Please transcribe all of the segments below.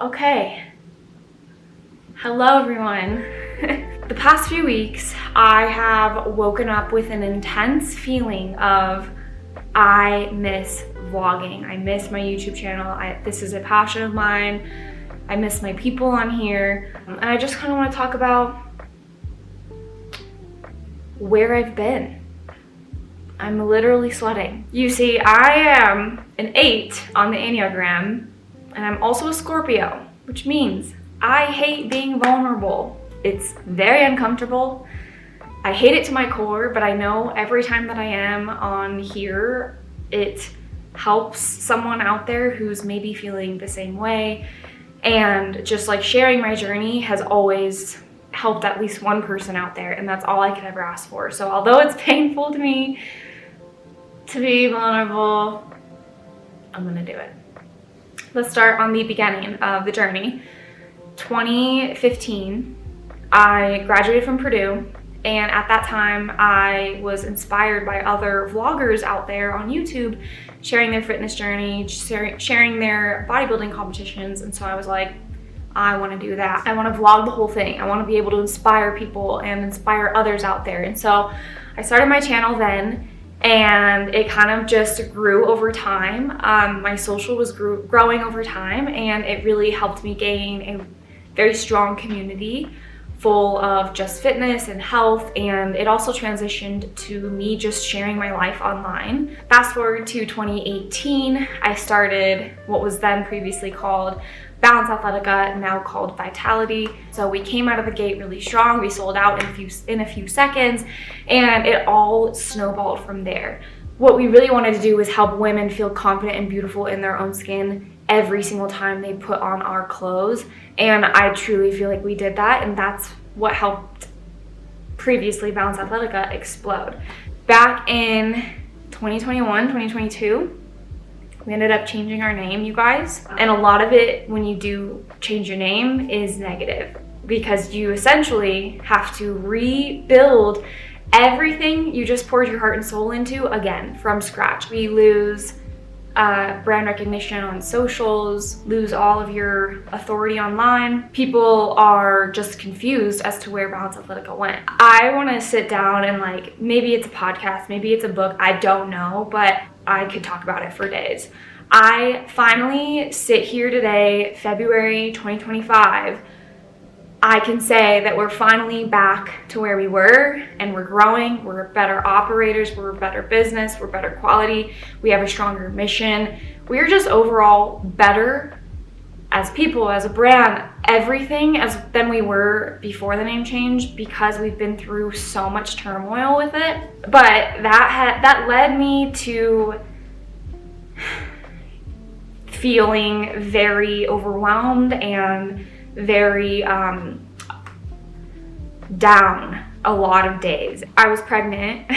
Okay. Hello, everyone. The past few weeks, I have woken up with an intense feeling of I miss vlogging. I miss my YouTube channel. This is a passion of mine. I miss my people on here. And I just kind of want to talk about where I've been. I'm literally sweating. You see, I am an 8 on the Enneagram, and I'm also a Scorpio, which means I hate being vulnerable. It's very uncomfortable. I hate it to my core, but I know every time that I am on here, it helps someone out there who's maybe feeling the same way. And just like sharing my journey has always helped at least one person out there, and that's all I could ever ask for. So although it's painful to me to be vulnerable, I'm gonna do it. Let's start on the beginning of the journey. 2015, I graduated from Purdue, and at that time I was inspired by other vloggers out there on YouTube sharing their fitness journey, sharing their bodybuilding competitions, and so I was like, I want to do that. I want to vlog the whole thing. I want to be able to inspire people and inspire others out there. And so I started my channel then, and it kind of just grew over time. My social was growing over time, and it really helped me gain a very strong community full of just fitness and health, and it also transitioned to me just sharing my life online. Fast forward to 2018, I started what was then previously called Balance Athletica, now called Vitality. So we came out of the gate really strong. We sold out in a few seconds, and it all snowballed from there. What we really wanted to do was help women feel confident and beautiful in their own skin every single time they put on our clothes. And I truly feel like we did that, and that's what helped previously Balance Athletica explode. Back in 2021, 2022, we ended up changing our name, you guys. And a lot of it, when you do change your name, is negative, because you essentially have to rebuild everything you just poured your heart and soul into again from scratch. We lose brand recognition on socials, lose all of your authority online. People are just confused as to where Balance Athletica went. I want to sit down and maybe it's a podcast, maybe it's a book, I don't know, but I could talk about it for days. I finally sit here today, February 2025. I can say that we're finally back to where we were, and we're growing. We're better operators, we're a better business, we're better quality, we have a stronger mission. We're just overall better as people, as a brand, everything than we were before the name change, because we've been through so much turmoil with it. But that led me to feeling very overwhelmed and very down a lot of days. I was pregnant,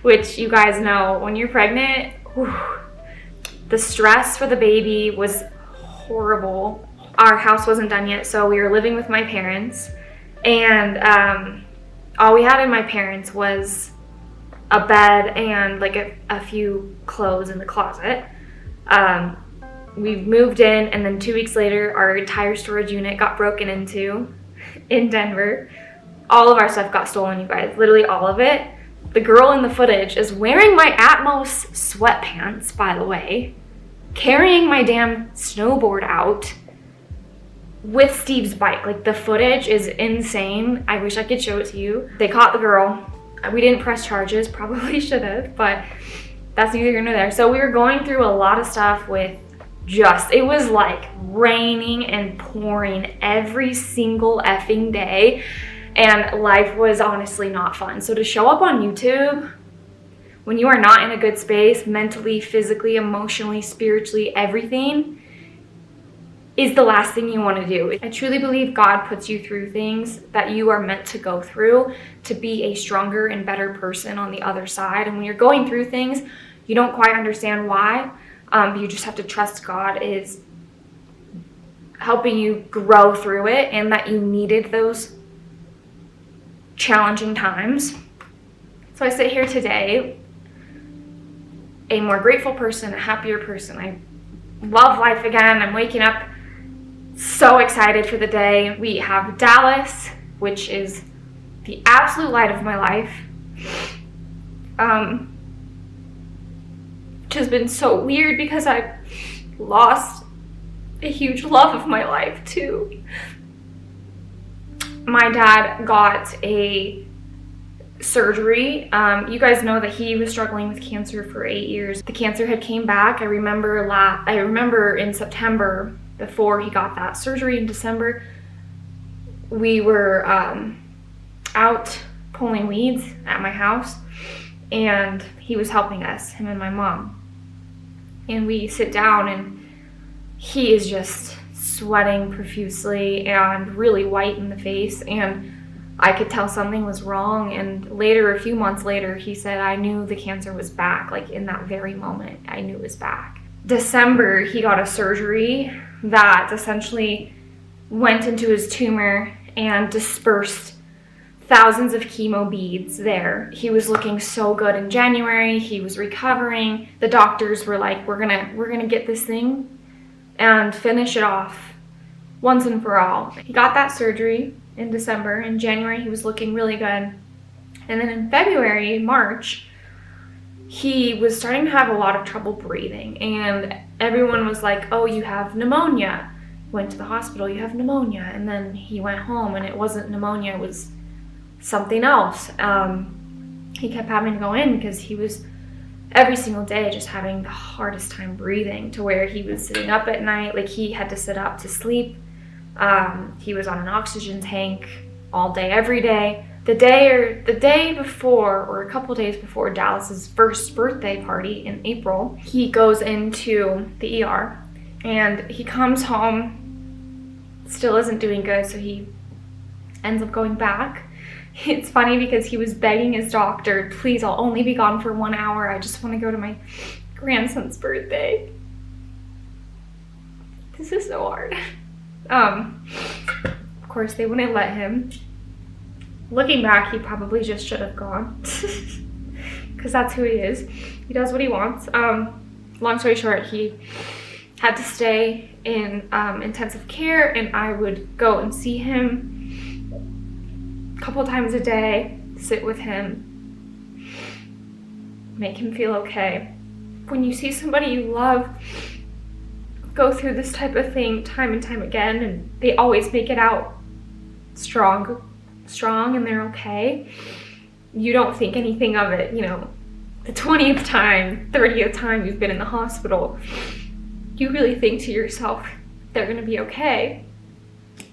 which you guys know, when you're pregnant, the stress for the baby was horrible. Our house wasn't done yet, so we were living with my parents, and all we had in my parents was a bed and a few clothes in the closet. We moved in, and then 2 weeks later, our entire storage unit got broken into in Denver. All of our stuff got stolen, you guys, literally all of it. The girl in the footage is wearing my Atmos sweatpants, by the way, carrying my damn snowboard out with Steve's bike. The footage is insane. I wish I could show it to you. They caught the girl. We didn't press charges, probably should have, but that's neither here nor there. So we were going through a lot of stuff with it was raining and pouring every single effing day, and life was honestly not fun. So to show up on YouTube when you are not in a good space, mentally, physically, emotionally, spiritually, everything, is the last thing you want to do. I truly believe God puts you through things that you are meant to go through to be a stronger and better person on the other side. And when you're going through things, you don't quite understand why. You just have to trust God is helping you grow through it, and that you needed those challenging times. So I sit here today a more grateful person, a happier person. I love life again. I'm waking up So excited for the day. We have Dallas, which is the absolute light of my life. Which has been so weird because I've lost a huge love of my life too. My dad got a surgery. You guys know that he was struggling with cancer for 8 years. The cancer had came back. I remember in September, before he got that surgery in December, we were out pulling weeds at my house, and he was helping us, him and my mom. And we sit down, and he is just sweating profusely and really white in the face, and I could tell something was wrong. And later, a few months later, he said, I knew the cancer was back. Like, in that very moment, I knew it was back. December, he got a surgery that essentially went into his tumor and dispersed thousands of chemo beads there. He was looking so good in January. He was recovering. The doctors were like, we're gonna get this thing and finish it off once and for all. He got that surgery in December. In January, he was looking really good. And then in February, March, he was starting to have a lot of trouble breathing. And everyone was like, oh, you have pneumonia. Went to the hospital, you have pneumonia. And then he went home, and it wasn't pneumonia, it was something else. He kept having to go in because he was every single day just having the hardest time breathing, to where he was sitting up at night. Like, he had to sit up to sleep. He was on an oxygen tank all day, every day. The day before, or a couple days before Dallas's first birthday party in April, he goes into the ER, and he comes home, still isn't doing good, so he ends up going back. It's funny because he was begging his doctor, please, I'll only be gone for 1 hour. I just want to go to my grandson's birthday. This is so hard. Of course, they wouldn't let him. Looking back, he probably just should have gone. Because that's who he is. He does what he wants. Long story short, he had to stay in intensive care, and I would go and see him a couple times a day, sit with him, make him feel okay. When you see somebody you love go through this type of thing time and time again, and they always make it out strong and they're okay, you don't think anything of it. You know, the 20th time, 30th time you've been in the hospital, you really think to yourself, they're gonna be okay.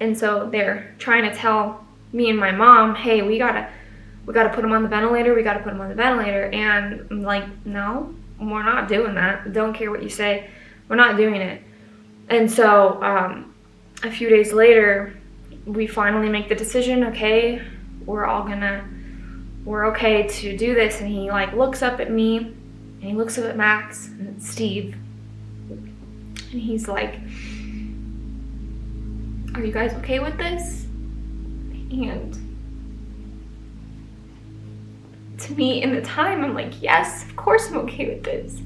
And so they're trying to tell me and my mom, hey, we gotta put him on the ventilator, and I'm like, no, we're not doing that. Don't care what you say, we're not doing it. And so a few days later, we finally make the decision, okay, we're okay to do this. And he like looks up at me, and he looks up at Max and Steve, and he's like, are you guys okay with this? And to me, in the time, I'm like, yes, of course I'm okay with this.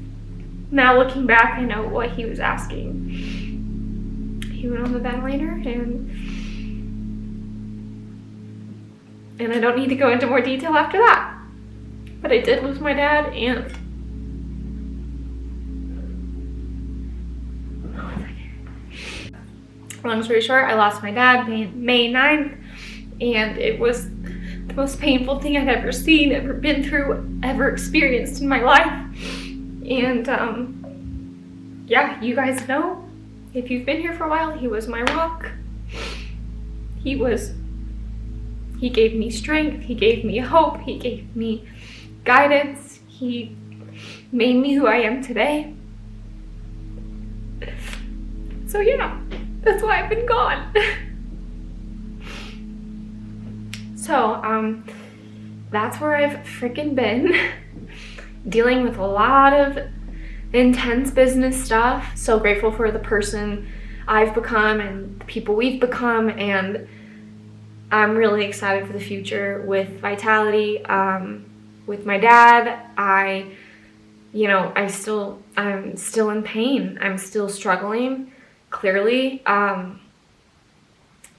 Now looking back, I know what he was asking. He went on the ventilator, and I don't need to go into more detail after that. But I did lose my dad, and long story short, I lost my dad May 9th, and it was the most painful thing I'd ever seen, ever been through, ever experienced in my life. And yeah, you guys know, if you've been here for a while, he was my rock. He gave me strength, he gave me hope, he gave me guidance, he made me who I am today. So yeah, that's why I've been gone. So that's where I've freaking been, dealing with a lot of intense business stuff. So grateful for the person I've become and the people we've become, and I'm really excited for the future with Vitality. With my dad, I'm still in pain. I'm still struggling, clearly.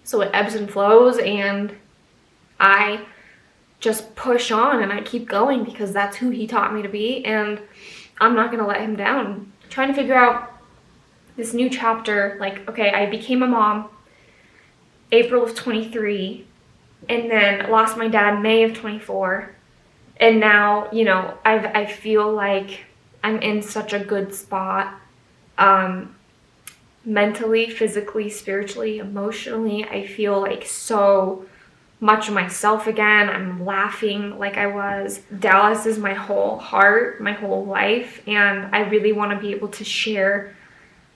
So it ebbs and flows, and I just push on and I keep going because that's who he taught me to be, and I'm not gonna let him down. I'm trying to figure out this new chapter. Like, okay, I became a mom April of 23, and then lost my dad May of 24, and now, you know, I feel like I'm in such a good spot, mentally, physically, spiritually, emotionally. I feel like so much of myself again. I'm laughing like I was. Dallas is my whole heart, my whole life, and I really want to be able to share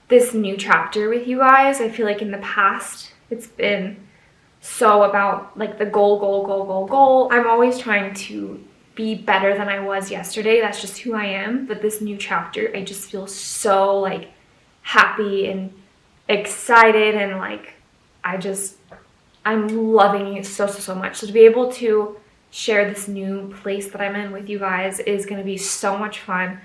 this new chapter with you guys. I feel like in the past it's been so about like the goal. I'm always trying to be better than I was yesterday. That's just who I am. But this new chapter, I just feel so like happy and excited, and like I'm loving it so much. So to be able to share this new place that I'm in with you guys is going to be so much fun.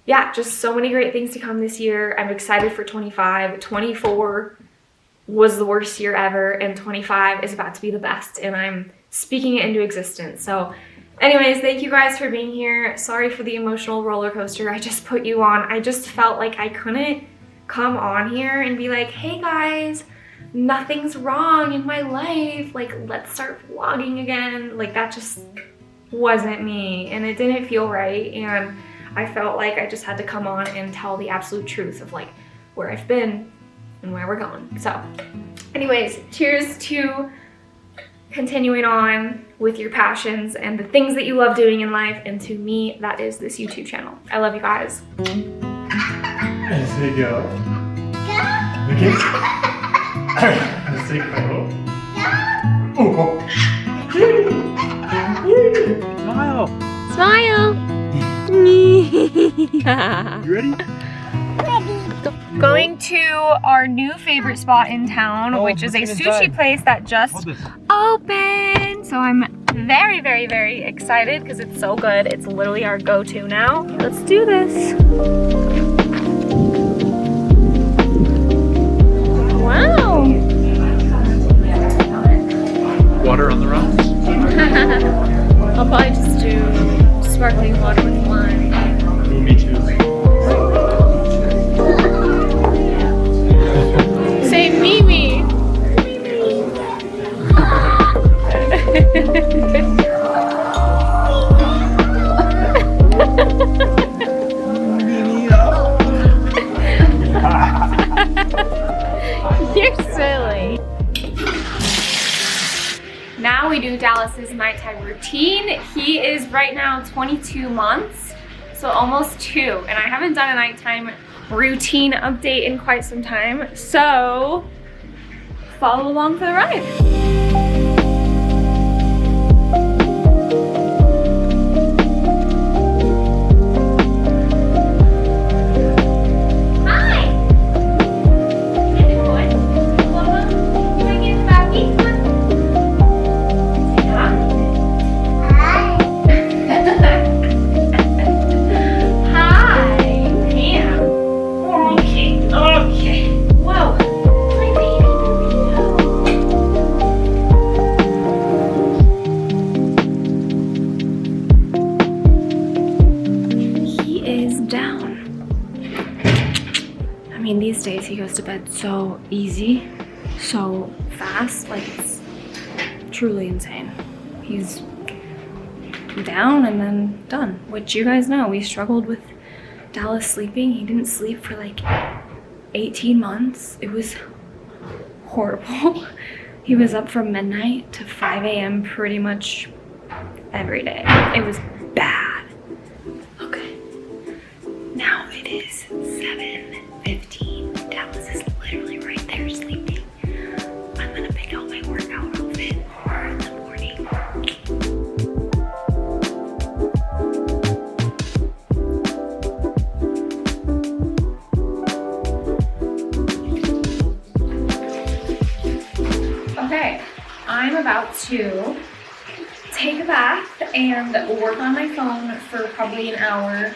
Yeah, just so many great things to come this year. I'm excited for 25. 24 was the worst year ever, and 25 is about to be the best, and I'm speaking it into existence. So anyways, thank you guys for being here. Sorry for the emotional roller coaster I just put you on. I just felt like I couldn't come on here and be like, hey guys, nothing's wrong in my life, like let's start vlogging again. Like that just wasn't me, and it didn't feel right, and I felt like I just had to come on and tell the absolute truth of like where I've been and where we're going. So anyways, cheers to continuing on with your passions and the things that you love doing in life, and to me, that is this YouTube channel. I love you guys. As we go. Okay. Let's take a photo. Oh. Smile. Smile. You ready? Going to our new favorite spot in town, which is a sushi place that just opened. So I'm very excited because it's so good. It's literally our go-to now. Let's do this. Wow. Water on the rocks? I'll probably just do sparkling water with lime. Ooh, me too. Say Mimi. You're silly. Now we do Dallas's nighttime routine. He is right now 22 months, so almost 2, and I haven't done a nighttime routine update in quite some time, so follow along for the ride. I mean, these days he goes to bed so easy, so fast, like it's truly insane. He's down and then done, which you guys know, we struggled with Dallas sleeping. He didn't sleep for like 18 months. It was horrible. He was up from midnight to 5 a.m. pretty much every day. It was bad. Okay, now it is 7:15. Dallas is literally right there sleeping. I'm gonna pick out my workout outfit in the morning. Okay, I'm about to take a bath and work on my phone for probably an hour,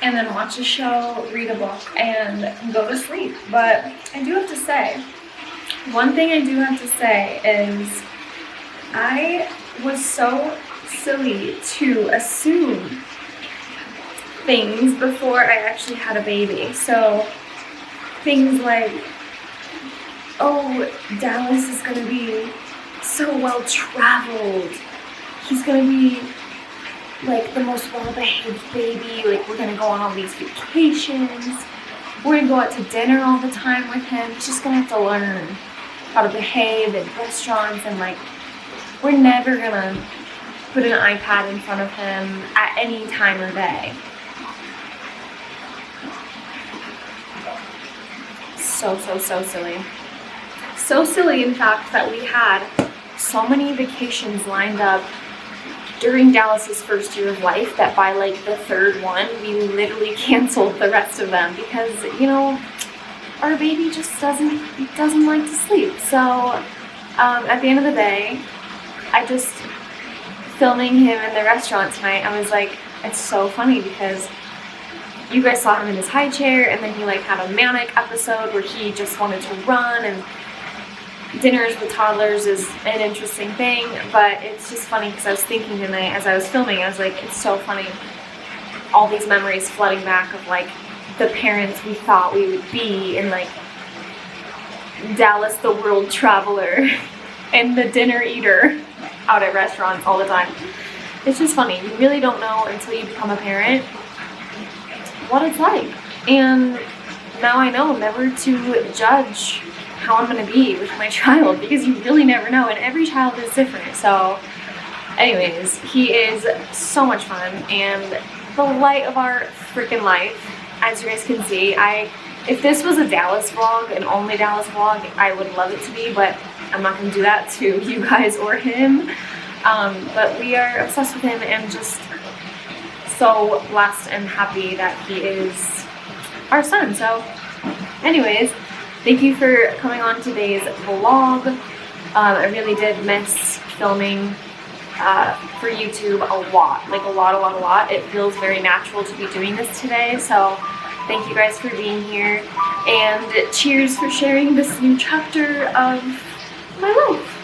and then watch a show, read a book, and go to sleep. But I do have to say, One thing I do have to say is I was so silly to assume things before I actually had a baby. So things like, oh, Dallas is gonna be so well traveled. He's gonna be like the most well-behaved baby. Like, we're gonna go on all these vacations. We're gonna go out to dinner all the time with him. He's just gonna have to learn how to behave in restaurants, and like, we're never gonna put an iPad in front of him at any time of day. So silly. So silly, in fact, that we had so many vacations lined up during Dallas's first year of life that by like the third one, we literally canceled the rest of them because, you know, our baby just doesn't like to sleep. So at the end of the day, I just, filming him in the restaurant tonight, I was like, it's so funny because you guys saw him in his high chair, and then he like had a manic episode where he just wanted to run, and dinners with toddlers is an interesting thing, but it's just funny because I was thinking tonight as I was filming, I was like, it's so funny, all these memories flooding back of like the parents we thought we would be, and like Dallas the world traveler and the dinner eater out at restaurants all the time. It's just funny. You really don't know until you become a parent what it's like. And now I know never to judge how I'm going to be with my child, because you really never know, and every child is different. So anyways, he is so much fun and the light of our freaking life. As you guys can see, if this was a Dallas vlog, an only Dallas vlog, I would love it to be, but I'm not going to do that to you guys or him. But we are obsessed with him and just so blessed and happy that he is our son. So anyways, thank you for coming on today's vlog. I really did miss filming for YouTube a lot, like a lot. It feels very natural to be doing this today, so thank you guys for being here, and cheers for sharing this new chapter of my life.